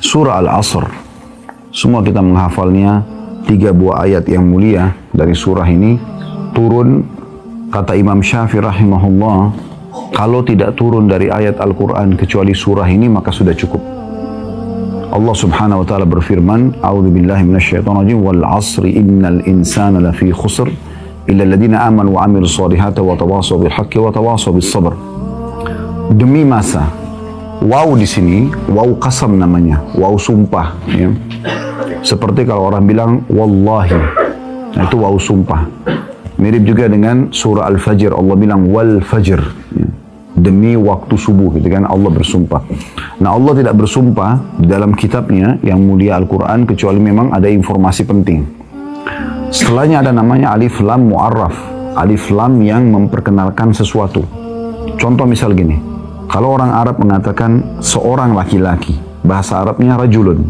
Surah Al-Asr. Semua kita menghafalnya. 3 buah ayat yang mulia dari surah ini turun, kata Imam Syafi'i rahimahullah, kalau tidak turun dari ayat Al-Quran kecuali surah ini maka sudah cukup. Allah subhanahu wa ta'ala berfirman, A'udzubillahi minasyaitonirrajim, wal asri innal insana lafi khusr illa alladhina amanu wa amilus solihati wa tawasaw bil haqqi wa tawasaw bis sabr. Demi masa. Waw di sini, waw qasam namanya, waw sumpah, ya. Seperti kalau orang bilang wallahi, nah itu waw sumpah. Mirip juga dengan surah Al-Fajr, Allah bilang wal fajr, ya. Demi waktu subuh, gitu kan, Allah bersumpah. Nah, Allah tidak bersumpah di dalam kitabnya yang mulia Al-Quran kecuali memang ada informasi penting. Setelahnya ada namanya alif lam mu'arraf, alif lam yang memperkenalkan sesuatu. Contoh misal gini, kalau orang Arab mengatakan seorang laki-laki, bahasa Arabnya rajulun.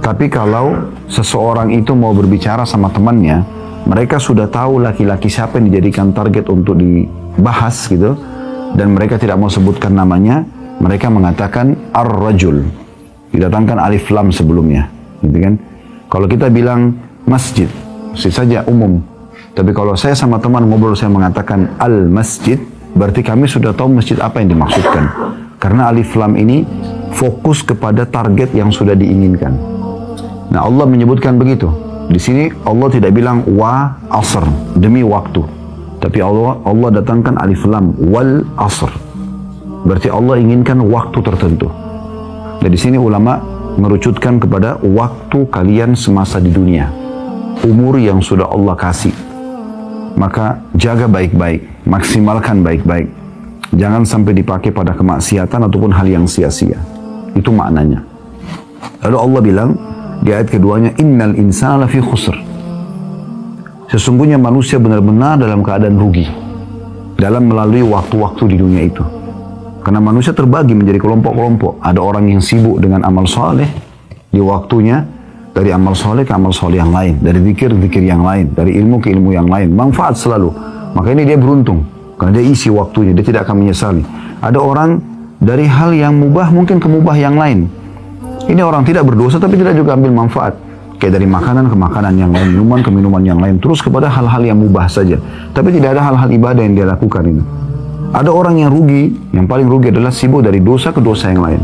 Tapi kalau seseorang itu mau berbicara sama temannya, mereka sudah tahu laki-laki siapa yang dijadikan target untuk dibahas gitu, dan mereka tidak mau sebutkan namanya, mereka mengatakan ar-rajul, didatangkan alif lam sebelumnya, gitu kan. Kalau kita bilang masjid, mesti saja umum. Tapi kalau saya sama teman ngobrol, saya mengatakan al-masjid, berarti kami sudah tahu masjid apa yang dimaksudkan. Karena alif lam ini fokus kepada target yang sudah diinginkan. Nah, Allah menyebutkan begitu. Di sini Allah tidak bilang wa asr, demi waktu. Tapi Allah datangkan alif lam wal asr. Berarti Allah inginkan waktu tertentu. Dan di sini ulama merucutkan kepada waktu kalian semasa di dunia. Umur yang sudah Allah kasih. Maka jaga baik-baik, maksimalkan baik-baik. Jangan sampai dipakai pada kemaksiatan ataupun hal yang sia-sia. Itu maknanya. Lalu Allah bilang di ayat keduanya, innal insana lafi khusr. Sesungguhnya manusia benar-benar dalam keadaan rugi dalam melalui waktu-waktu di dunia itu. Karena manusia terbagi menjadi kelompok-kelompok. Ada orang yang sibuk dengan amal soleh di waktunya, dari amal soleh ke amal soleh yang lain, dari zikir-zikir yang lain, dari ilmu ke ilmu yang lain, manfaat selalu. Maka ini dia beruntung karena dia isi waktunya, dia tidak akan menyesali. Ada orang dari hal yang mubah mungkin ke mubah yang lain. Ini orang tidak berdosa tapi tidak juga ambil manfaat. Kayak dari makanan ke makanan yang lain, minuman ke minuman yang lain, terus kepada hal-hal yang mubah saja. Tapi tidak ada hal-hal ibadah yang dia lakukan ini. Ada orang yang rugi, yang paling rugi adalah sibuk dari dosa ke dosa yang lain.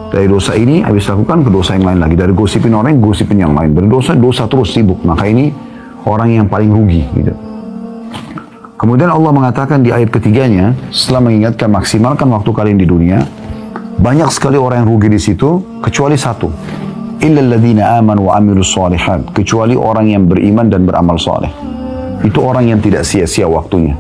Dari dosa ini habis lakukan ke dosa yang lain lagi. Dari gosipin orang, gosipin yang lain. Dari dosa terus sibuk. Maka ini orang yang paling rugi, gitu. Kemudian Allah mengatakan di ayat ketiganya, setelah mengingatkan maksimalkan waktu kalian di dunia, banyak sekali orang yang rugi di situ, kecuali satu. Illal ladzina amanu wa amilus shalihat, kecuali orang yang beriman dan beramal saleh. Itu orang yang tidak sia-sia waktunya.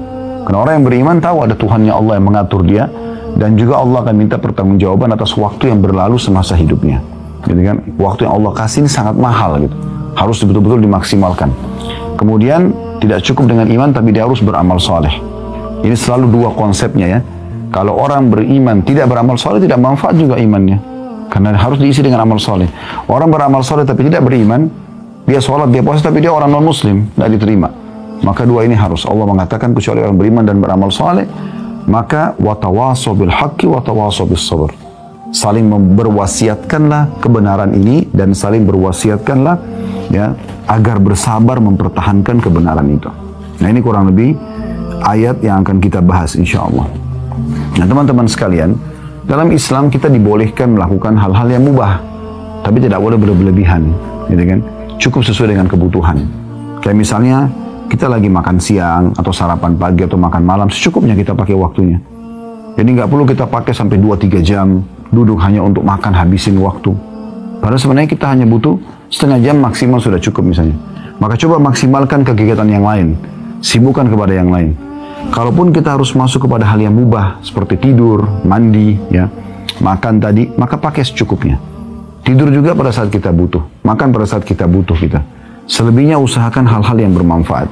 Karena orang yang beriman tahu ada Tuhannya Allah yang mengatur dia, dan juga Allah akan minta pertanggungjawaban atas waktu yang berlalu semasa hidupnya. Gitu kan? Waktu yang Allah kasih ini sangat mahal gitu. Harus betul-betul dimaksimalkan. Kemudian tidak cukup dengan iman tapi dia harus beramal saleh. Ini selalu dua konsepnya ya. Kalau orang beriman tidak beramal soleh, tidak manfaat juga imannya. Karena harus diisi dengan amal soleh. Orang beramal soleh tapi tidak beriman, dia sholat, dia puasa tapi dia orang non-muslim, tidak diterima. Maka dua ini harus. Allah mengatakan kecuali orang beriman dan beramal soleh, maka watawasaw bil haqqi watawasaw bis sabr. Saling berwasiatkanlah kebenaran ini dan saling berwasiatkanlah ya agar bersabar mempertahankan kebenaran itu. Nah, ini kurang lebih ayat yang akan kita bahas insya Allah. Nah, teman-teman sekalian, dalam Islam kita dibolehkan melakukan hal-hal yang mubah, tapi tidak boleh berlebihan, gitu kan? Cukup sesuai dengan kebutuhan. Kayak misalnya kita lagi makan siang atau sarapan pagi atau makan malam, secukupnya kita pakai waktunya. Jadi nggak perlu kita pakai sampai 2-3 jam duduk hanya untuk makan habisin waktu. Padahal sebenarnya kita hanya butuh setengah jam maksimal sudah cukup misalnya. Maka coba maksimalkan kegiatan yang lain, sibukkan kepada yang lain. Kalaupun kita harus masuk kepada hal yang mubah seperti tidur, mandi, ya, makan tadi, maka pakai secukupnya. Tidur juga pada saat kita butuh, makan pada saat kita butuh kita. Selebihnya usahakan hal-hal yang bermanfaat.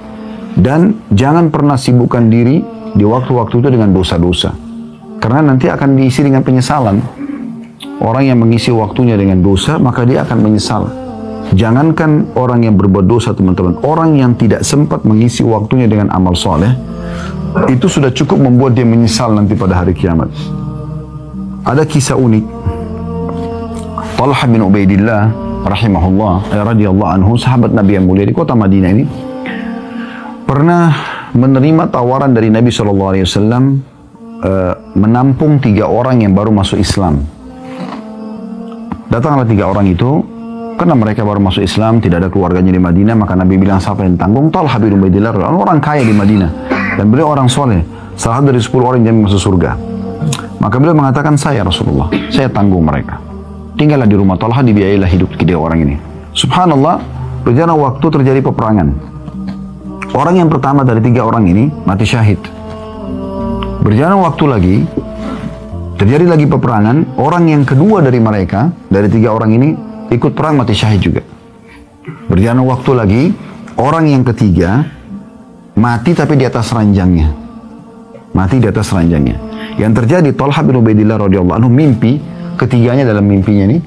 Dan jangan pernah sibukkan diri di waktu-waktu itu dengan dosa-dosa. Karena nanti akan diisi dengan penyesalan. Orang yang mengisi waktunya dengan dosa, maka dia akan menyesal. Jangankan orang yang berbuat dosa, teman-teman. Orang yang tidak sempat mengisi waktunya dengan amal soleh, itu sudah cukup membuat dia menyesal nanti pada hari kiamat. Ada kisah unik. Talha bin Ubaidillah rahimahullah radhiyallahu anhu, sahabat Nabi yang mulia di kota Madinah ini, pernah menerima tawaran dari Nabi SAW menampung 3 orang yang baru masuk Islam. Datanglah 3 orang itu, karena mereka baru masuk Islam, tidak ada keluarganya di Madinah, maka Nabi bilang, siapa yang tanggung? Talha bin Ubaidillah, orang kaya di Madinah, dan beliau orang soleh, salah satu dari 10 orang yang masuk surga. Maka beliau mengatakan, saya Rasulullah, saya tanggung mereka. Tinggallah di rumah Talha, dibiayailah hidup 3 orang ini. Subhanallah, berjalan waktu terjadi peperangan. Orang yang pertama dari 3 orang ini mati syahid. Berjalan waktu lagi, terjadi lagi peperangan. Orang yang kedua dari mereka, dari 3 orang ini, ikut perang mati syahid juga. Berjalan waktu lagi, orang yang ketiga mati tapi di atas ranjangnya. Mati di atas ranjangnya. Yang terjadi, Talha bin Ubaidillah radhiyallahu anhu mimpi, ketiganya dalam mimpinya ini.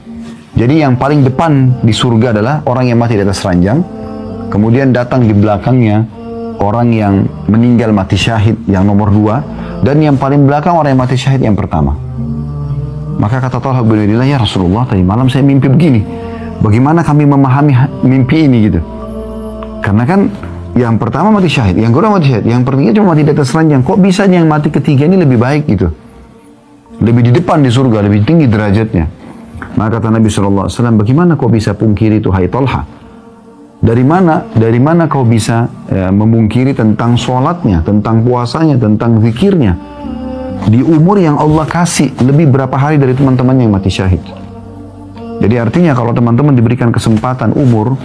Jadi yang paling depan di surga adalah orang yang mati di atas ranjang. Kemudian datang di belakangnya orang yang meninggal mati syahid yang nomor 2. Dan yang paling belakang orang yang mati syahid yang pertama. Maka kata Talha bin Ubaidillah, ya Rasulullah, tadi malam saya mimpi begini. Bagaimana kami memahami mimpi ini gitu? Karena kan yang pertama mati syahid, yang kedua mati syahid, yang ketiga cuma mati di atas ranjang. Kok bisa yang mati ketiga ini lebih baik gitu? Lebih di depan di surga, lebih tinggi derajatnya. Maka kata Nabi SAW, bagaimana kau bisa pungkiri itu, hai Talha? Dari mana kau bisa memungkiri tentang sholatnya, tentang puasanya, tentang zikirnya? Di umur yang Allah kasih, lebih berapa hari dari teman-temannya yang mati syahid. Jadi artinya kalau teman-teman diberikan kesempatan umur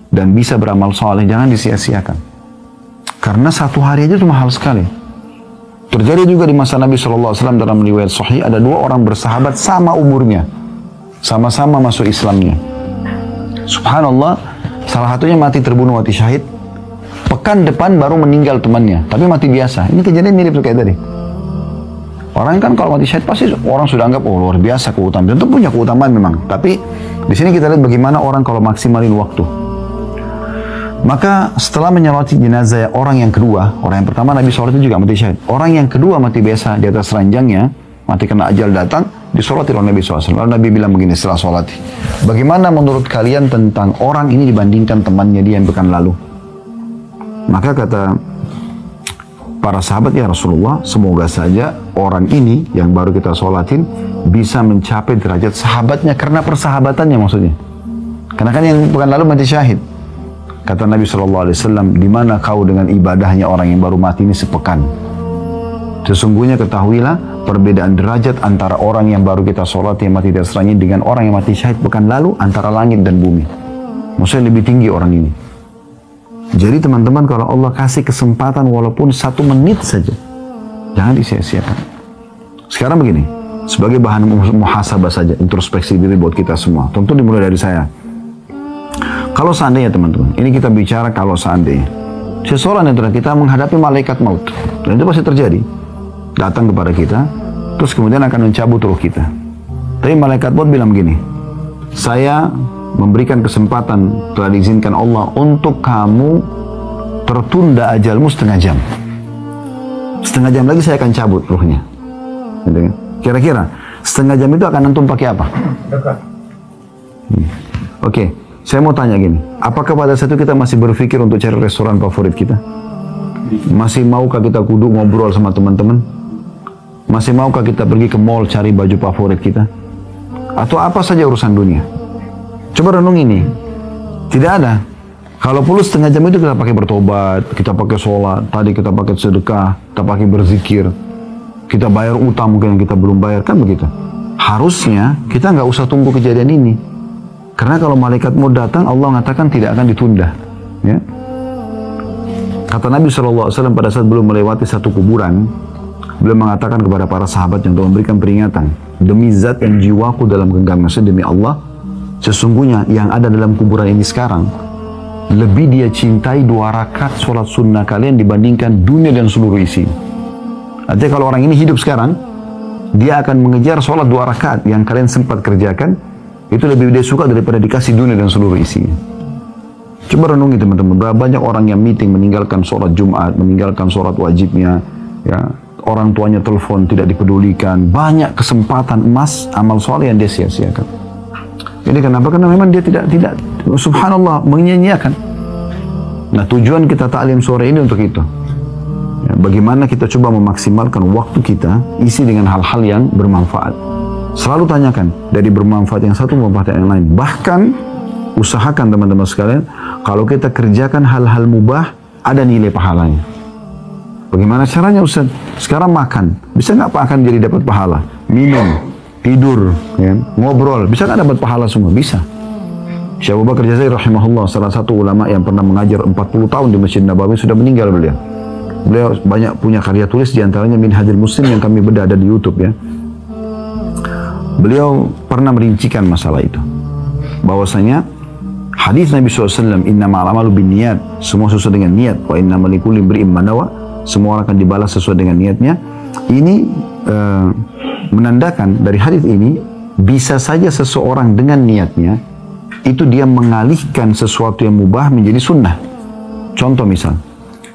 dan bisa beramal soleh, jangan disia-siakan. Karena 1 hari aja itu mahal sekali. Terjadi juga di masa Nabi SAW dalam riwayat sahih, ada 2 orang bersahabat sama umurnya. Sama-sama masuk Islamnya. Subhanallah, salah satunya mati terbunuh, mati syahid. Pekan depan baru meninggal temannya, tapi mati biasa. Ini kejadian mirip kayak tadi. Orang kan kalau mati syahid pasti orang sudah anggap, oh luar biasa keutamaan. Tentu punya keutamaan memang. Tapi di sini kita lihat bagaimana orang kalau maksimalin waktu. Maka setelah menyolati jenazah orang yang kedua, orang yang pertama Nabi sholat itu juga mati syahid. Orang yang kedua mati biasa di atas ranjangnya, mati kena ajal datang, disolati oleh Nabi SAW. Lalu Nabi bilang begini setelah sholat, bagaimana menurut kalian tentang orang ini dibandingkan temannya dia yang pekan lalu? Maka kata para sahabat, ya Rasulullah, semoga saja orang ini yang baru kita sholatin bisa mencapai derajat sahabatnya, karena persahabatannya maksudnya. Karena kan yang pekan lalu mati syahid. Kata Nabi SAW, di mana kau dengan ibadahnya orang yang baru mati ini sepekan? Sesungguhnya ketahuilah perbedaan derajat antara orang yang baru kita sholat yang mati di atas ranjang dengan orang yang mati syahid pekan lalu, antara langit dan bumi. Maksudnya lebih tinggi orang ini. Jadi teman-teman, kalau Allah kasih kesempatan walaupun 1 menit saja, jangan disia-siakan. Sekarang begini, sebagai bahan muhasabah saja, introspeksi diri buat kita semua. Tentu dimulai dari saya. Kalau seandainya teman-teman, ini kita bicara kalau seandainya seseorang yang kita menghadapi malaikat maut, dan itu pasti terjadi, datang kepada kita, terus kemudian akan mencabut ruh kita. Tapi malaikat maut bilang begini, saya memberikan kesempatan, telah diizinkan Allah untuk kamu tertunda ajalmu setengah jam. Setengah jam lagi saya akan cabut ruhnya. Kira-kira setengah jam itu akan antum pakai apa? Oke. Saya mau tanya gini, apakah pada saat itu kita masih berpikir untuk cari restoran favorit kita? Masih maukah kita duduk ngobrol sama teman-teman? Masih maukah kita pergi ke mall cari baju favorit kita? Atau apa saja urusan dunia? Coba renung ini. Tidak ada. Kalau perlu setengah jam itu kita pakai bertobat, kita pakai sholat, tadi kita pakai sedekah, kita pakai berzikir, kita bayar utang mungkin yang kita belum bayar, kan begitu. Harusnya kita nggak usah tunggu kejadian ini. Karena kalau malaikat mau datang, Allah mengatakan tidak akan ditunda. Ya. Kata Nabi SAW pada saat belum melewati satu kuburan, beliau mengatakan kepada para sahabat yang telah memberikan peringatan, demi zat yang jiwaku dalam genggaman, demi Allah, sesungguhnya yang ada dalam kuburan ini sekarang, lebih dia cintai 2 rakaat sholat sunnah kalian dibandingkan dunia dan seluruh isi. Artinya kalau orang ini hidup sekarang, dia akan mengejar sholat 2 rakaat yang kalian sempat kerjakan, itu lebih dia suka daripada dikasih dunia dan seluruh isinya. Coba renungi teman-teman, berapa banyak orang yang meeting meninggalkan sholat Jumat, meninggalkan sholat wajibnya, ya, orang tuanya telepon tidak dipedulikan, banyak kesempatan emas amal soleh yang dia sia-siakan. Ini kenapa? Karena memang dia tidak subhanallah menyanyiakan. Nah, tujuan kita taklim sore ini untuk itu. Ya, bagaimana kita coba memaksimalkan waktu kita isi dengan hal-hal yang bermanfaat. Selalu tanyakan dari bermanfaat yang satu bermanfaat yang lain. Bahkan usahakan teman-teman sekalian, kalau kita kerjakan hal-hal mubah ada nilai pahalanya. Bagaimana caranya Ustaz? Sekarang makan, bisa nggak akan jadi dapat pahala? Minum, tidur, ya, ngobrol, bisa nggak dapat pahala semua? Bisa. Syekh Abu Bakar Jazair rahimahullah, salah satu ulama yang pernah mengajar 40 tahun di Masjid Nabawi, sudah meninggal beliau. Beliau banyak punya karya tulis, diantaranya Minhajul Muslim yang kami bedah ada di YouTube ya. Beliau pernah merincikan masalah itu. Bahwasanya hadis Nabi SAW, innamal a'malu binniyat, semua sesuai dengan niat, wa innamal likulli imri'in ma nawa, semua orang akan dibalas sesuai dengan niatnya. Ini menandakan dari hadis ini, bisa saja seseorang dengan niatnya itu dia mengalihkan sesuatu yang mubah menjadi sunnah. Contoh misal,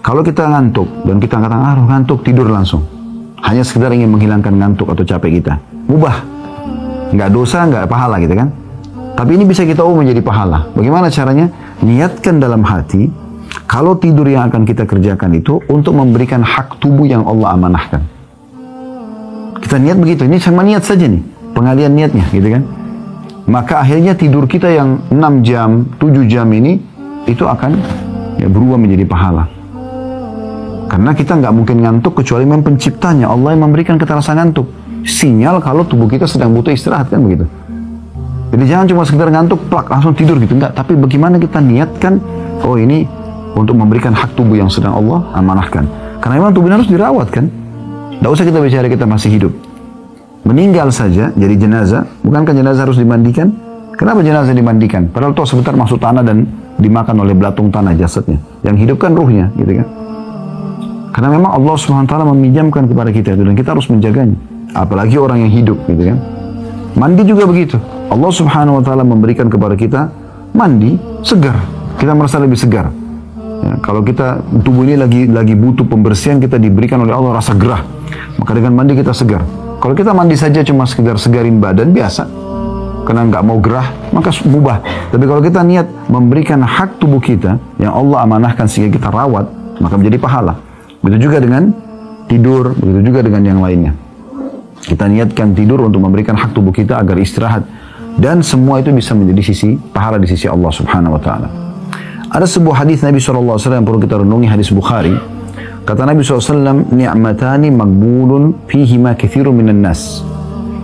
kalau kita ngantuk dan kita katakan ngantuk, tidur langsung, hanya sekedar ingin menghilangkan ngantuk atau capek kita, mubah, nggak dosa, nggak pahala gitu kan. Tapi ini bisa kita ubah menjadi pahala. Bagaimana caranya? Niatkan dalam hati, kalau tidur yang akan kita kerjakan itu untuk memberikan hak tubuh yang Allah amanahkan. Kita niat begitu, ini sama niat saja nih, pengalian niatnya gitu kan. Maka akhirnya tidur kita yang 6 jam, 7 jam ini, itu akan ya, berubah menjadi pahala. Karena kita nggak mungkin ngantuk kecuali memang penciptanya, Allah yang memberikan kita rasa ngantuk. Sinyal kalau tubuh kita sedang butuh istirahat kan begitu. Jadi jangan cuma sekedar ngantuk, plak, langsung tidur gitu. Enggak, tapi bagaimana kita niatkan, oh ini untuk memberikan hak tubuh yang sedang Allah amanahkan. Karena memang tubuh harus dirawat kan. Nggak usah kita bicara kita masih hidup. Meninggal saja jadi jenazah, bukankah jenazah harus dimandikan? Kenapa jenazah dimandikan? Padahal toh sebentar masuk tanah dan dimakan oleh belatung tanah jasadnya. Yang hidup kan ruhnya, gitu kan? Karena memang Allah SWT meminjamkan kepada kita itu dan kita harus menjaganya. Apalagi orang yang hidup, gitu kan? Mandi juga begitu. Allah Subhanahu Wa Taala memberikan kepada kita mandi segar. Kita merasa lebih segar. Ya, kalau kita tubuh ini lagi butuh pembersihan, kita diberikan oleh Allah rasa gerah. Maka dengan mandi kita segar. Kalau kita mandi saja cuma sekedar segarin badan biasa, karena nggak mau gerah, maka mubah. Tapi kalau kita niat memberikan hak tubuh kita yang Allah amanahkan sehingga kita rawat, maka menjadi pahala. Begitu juga dengan tidur, begitu juga dengan yang lainnya. Kita niatkan tidur untuk memberikan hak tubuh kita agar istirahat, dan semua itu bisa menjadi pahala di sisi Allah Subhanahu Wa Taala. Ada sebuah hadis Nabi SAW yang perlu kita renungi, hadis Bukhari. Kata Nabi SAW, ni'matani magbulun fihima kathirun minan nas.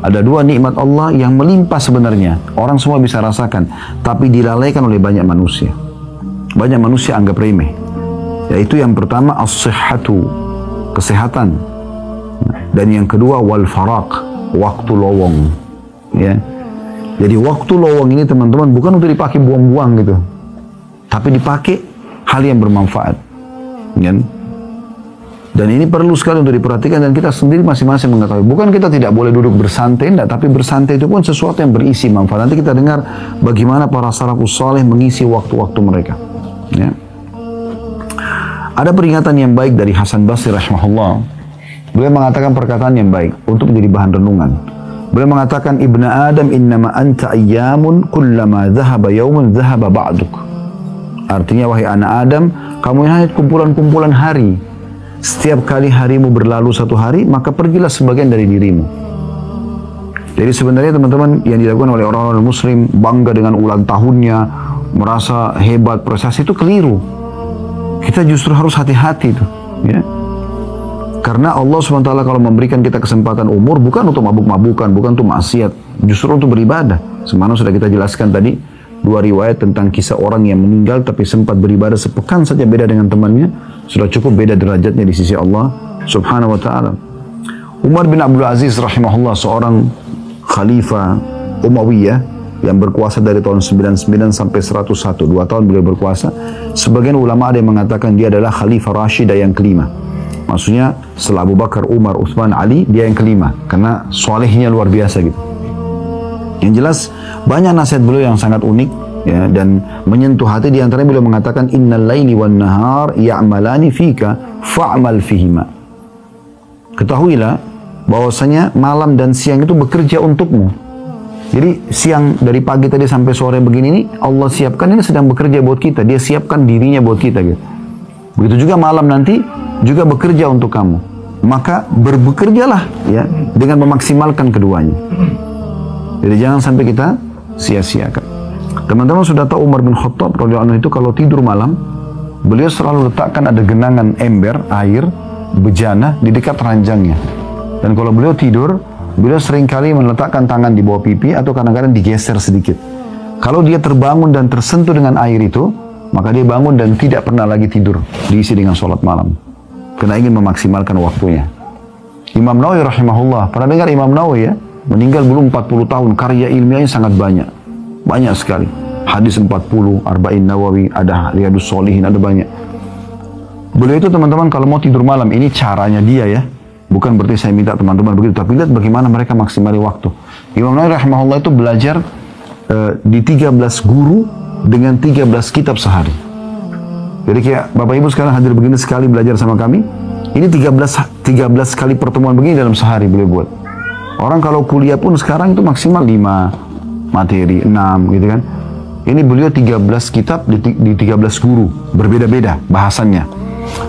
Ada dua nikmat Allah yang melimpah sebenarnya. Orang semua bisa rasakan, tapi dilalaikan oleh banyak manusia. Banyak manusia anggap remeh. Yaitu yang pertama, as-sihhatu, kesehatan. Dan yang kedua, wal faraq, waktu lowong. Ya. Jadi waktu lowong ini teman-teman bukan untuk dipakai buang-buang gitu. Tapi dipakai hal yang bermanfaat. Ya. Dan ini perlu sekali untuk diperhatikan dan kita sendiri masing-masing mengetahui. Bukan kita tidak boleh duduk bersantai, enggak, tapi bersantai itu pun sesuatu yang berisi manfaat. Nanti kita dengar bagaimana para salafus saleh mengisi waktu-waktu mereka. Ya. Ada peringatan yang baik dari Hasan Basri rahimahullah. Beliau mengatakan perkataan yang baik untuk menjadi bahan renungan. Beliau mengatakan, Ibna Adam innama anta ayyamun kullama dhahaba yawmun dhahaba ba'duk. Artinya, wahai anak Adam, kamu hanya kumpulan-kumpulan hari. Setiap kali harimu berlalu satu hari, maka pergilah sebagian dari dirimu. Jadi sebenarnya teman-teman, yang dilakukan oleh orang-orang muslim, bangga dengan ulang tahunnya, merasa hebat, prestasi, itu keliru. Kita justru harus hati-hati itu. Ya. Karena Allah SWT kalau memberikan kita kesempatan umur, bukan untuk mabuk-mabukan, bukan untuk maksiat, justru untuk beribadah. Semana sudah kita jelaskan tadi, dua riwayat tentang kisah orang yang meninggal tapi sempat beribadah sepekan saja beda dengan temannya, sudah cukup beda derajatnya di sisi Allah Subhanahu Wa Taala. Umar bin Abdul Aziz rahimahullah, seorang khalifah Umayyah yang berkuasa dari tahun 99 sampai 101, 2 tahun beliau berkuasa. Sebagian ulama ada yang mengatakan dia adalah khalifah Rashidah yang kelima. Maksudnya setelah Abu Bakar, Umar, Uthman, Ali, dia yang kelima. Karena solehnya luar biasa gitu. Yang jelas banyak nasihat beliau yang sangat unik ya, dan menyentuh hati. Di antaranya beliau mengatakan, innal laili wan nahar ya'malani fika fa'mal fihima. Ketahuilah bahwasanya malam dan siang itu bekerja untukmu. Jadi siang dari pagi tadi sampai sore begini ini Allah siapkan, ini sedang bekerja buat kita. Dia siapkan dirinya buat kita gitu. Begitu juga malam nanti juga bekerja untuk kamu. Maka bekerjalah ya dengan memaksimalkan keduanya. Jadi jangan sampai kita sia-siakan. Teman-teman sudah tahu Umar bin Khattab radhiyallahu anhu itu kalau tidur malam, beliau selalu letakkan ada genangan ember air bejana di dekat ranjangnya. Dan kalau beliau tidur, beliau seringkali meletakkan tangan di bawah pipi atau kadang-kadang digeser sedikit. Kalau dia terbangun dan tersentuh dengan air itu, maka dia bangun dan tidak pernah lagi tidur, diisi dengan sholat malam. Karena ingin memaksimalkan waktunya. Imam Nawawi rahimahullah, pernah dengar Imam Nawawi ya? Meninggal belum 40 tahun, karya ilmiahnya sangat banyak. Banyak sekali. Hadis 40, Arba'in Nawawi, ada Riyadus Shalihin, ada banyak. Beliau itu teman-teman kalau mau tidur malam, ini caranya dia ya. Bukan berarti saya minta teman-teman begitu, tapi lihat bagaimana mereka maksimali waktu. Imam Nawawi rahimahullah itu belajar di 13 guru dengan 13 kitab sehari. Jadi kayak Bapak Ibu sekarang hadir begini sekali belajar sama kami, ini 13 kali pertemuan begini dalam sehari beliau buat. Orang kalau kuliah pun sekarang itu maksimal 5 materi, 6 gitu kan. Ini beliau 13 kitab di 13 guru, berbeda-beda bahasannya.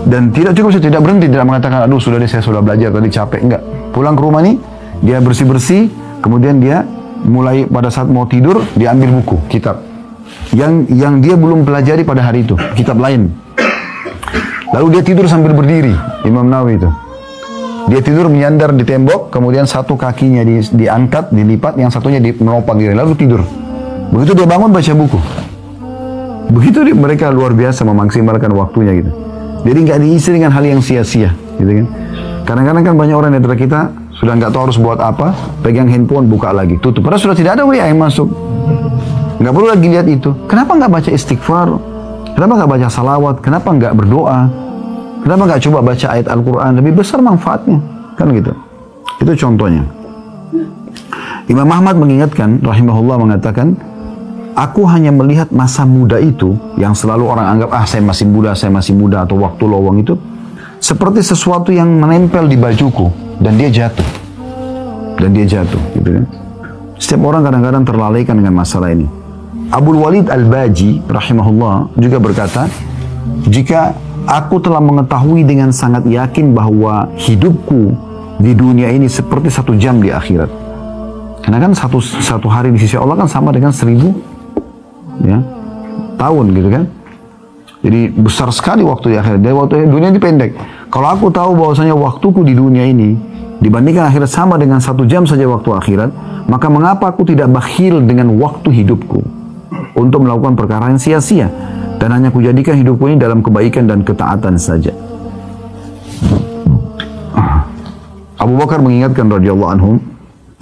Dan tidak cukup, saya tidak berhenti, tidak mengatakan, aduh sudah deh saya sudah belajar tadi capek, enggak. Pulang ke rumah nih, dia bersih-bersih, kemudian dia mulai pada saat mau tidur, dia ambil buku, kitab. Yang dia belum pelajari pada hari itu, kitab lain. Lalu dia tidur sambil berdiri, Imam Nawawi itu. Dia tidur menyandar di tembok, kemudian satu kakinya diangkat, dilipat, yang satunya menopang diri, lalu tidur. Begitu dia bangun baca buku. Begitu mereka luar biasa memaksimalkan waktunya gitu. Jadi nggak diisi dengan hal yang sia-sia, gitu kan? Kadang-kadang kan banyak orang di antara kita sudah nggak tahu harus buat apa, pegang handphone, buka lagi, tutup. Padahal sudah tidak ada WA yang masuk. Nggak perlu lagi lihat itu. Kenapa nggak baca istighfar? Kenapa nggak baca salawat? Kenapa nggak berdoa? Kenapa nggak coba baca ayat Al-Quran? Lebih besar manfaatnya, kan gitu. Itu contohnya. Imam Ahmad mengingatkan, rahimahullah mengatakan, aku hanya melihat masa muda itu, yang selalu orang anggap, saya masih muda, atau waktu lowong itu, seperti sesuatu yang menempel di bajuku, dan dia jatuh. Gitu kan. Setiap orang kadang-kadang terlalaikan dengan masalah ini. Abul Walid Al-Baji, rahimahullah, juga berkata, jika aku telah mengetahui dengan sangat yakin bahwa hidupku di dunia ini seperti 1 jam di akhirat. Karena kan satu hari di sisi Allah kan sama dengan 1000 ya, tahun gitu kan. Jadi besar sekali waktu di akhirat. Dari waktu dunia ini pendek. Kalau aku tahu bahwasanya waktuku di dunia ini dibandingkan akhirat sama dengan 1 jam saja waktu akhirat, maka mengapa aku tidak bakhil dengan waktu hidupku untuk melakukan perkara yang sia-sia, dan hanya kujadikan hidupku ini dalam kebaikan dan ketaatan saja. Abu Bakar mengingatkan radhiyallahu anhum,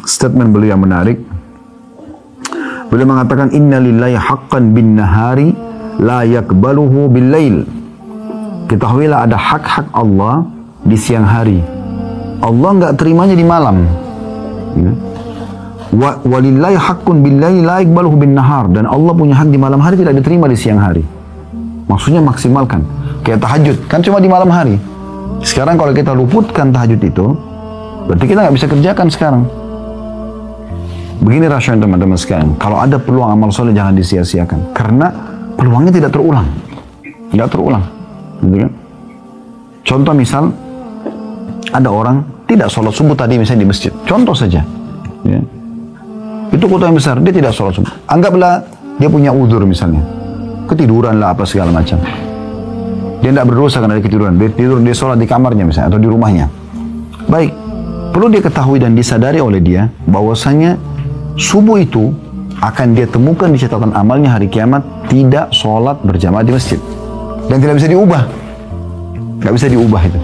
statement beliau yang menarik. Beliau mengatakan, inna lillahi haqqan bin nahari la yakbaluhu bil lail. Ketahuilah ada hak-hak Allah di siang hari. Allah enggak terimanya di malam. Ya. Walillahi haqqun bil lail la yakbaluhu bin nahar. Dan Allah punya hak di malam hari, tidak diterima di siang hari. Maksudnya maksimalkan. Kayak tahajud, kan cuma di malam hari. Sekarang kalau kita luputkan tahajud itu, berarti kita nggak bisa kerjakan sekarang. Begini rasional teman-teman sekalian, kalau ada peluang amal soleh jangan disia-siakan, karena peluangnya tidak terulang, gitu kan? Contoh misal, ada orang tidak sholat subuh tadi misalnya di masjid, contoh saja, ya. Itu kota yang besar, dia tidak sholat subuh. Anggaplah dia punya uzur misalnya, ketiduran lah apa segala macam. Dia tidak berdosa karena dia ketiduran, dia sholat di kamarnya misalnya atau di rumahnya. Baik, perlu dia ketahui dan disadari oleh dia bahwasanya subuh itu akan dia temukan di catatan amalnya hari kiamat tidak sholat berjamaah di masjid, dan tidak bisa diubah, nggak bisa diubah itu.